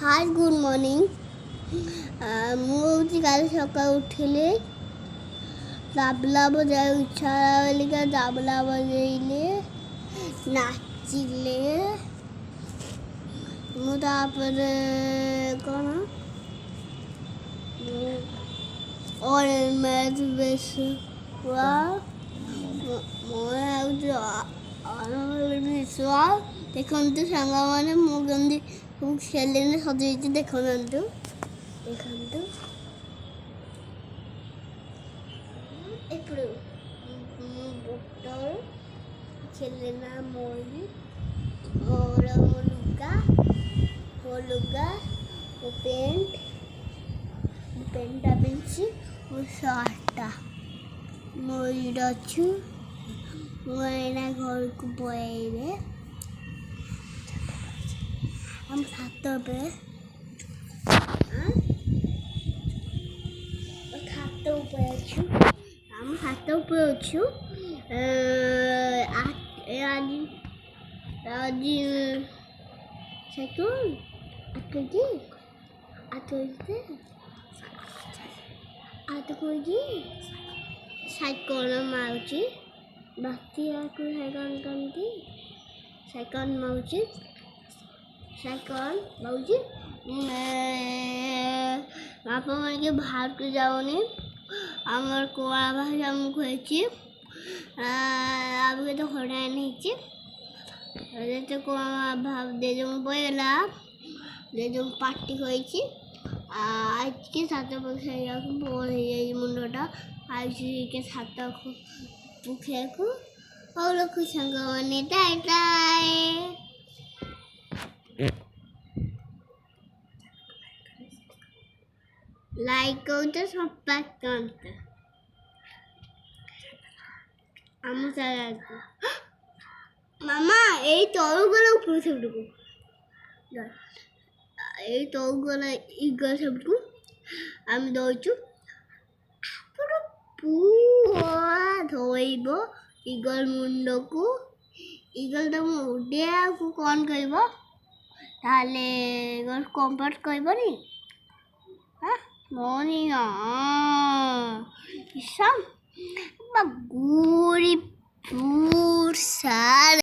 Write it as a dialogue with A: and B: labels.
A: hi good morning मुझे कल सकाल उठिले ताबला बजाय इच्छा बोलिका ताबला बजाइले नाचिले मुझे कौन और मैं बेस हुआ देखंतु सांग मैंने मुझे खेलने सजाई देखंतु देखंतु ఇప్పుడు బొట్టలు చెల్లిన మోయి ఓరములుగా ఓలుగా ఓ పెంట్ అపించి ఓ షార్ట్ మోయిడొచ్చు మోయిన ঘরକୁ పోయిరే हम छात पे हम छात पे अच्छु आज आज साइकिल आतोजी आतोजी आतोजी साइकिल मारुची बाकी आकु साइकिल कंती साइकिल मारुची साइकिल मारुची बापा माने बाहर को जाओनी আমার কোয়া ভাষা মুখ হয়েছি আজকে তো হঠাৎ নিয়েছি তো কোয়া ভাব দেজম বইলা দেজম পার্টি হয়েছি আজকে সাত পক্ষে এরকম পড়ে এই মুন্ডটা আজকে সাত পুখে ওগুলো খুব সঙ্গে মানে তাই তাই লাইক করতে সবাই কাঁদতে আমি মামা এই তরগুলো উপরে সবটুকু এই তরগুলো ইগল সবটুকু আমি দৌড়ছু পুরো পুরা ধরব ইগল মুন্ডকু ইগল তুমি উঠে কন করব তাহলে ইগল কম্পার্ট করব নি হ্যাঁ morning isang maguri pursal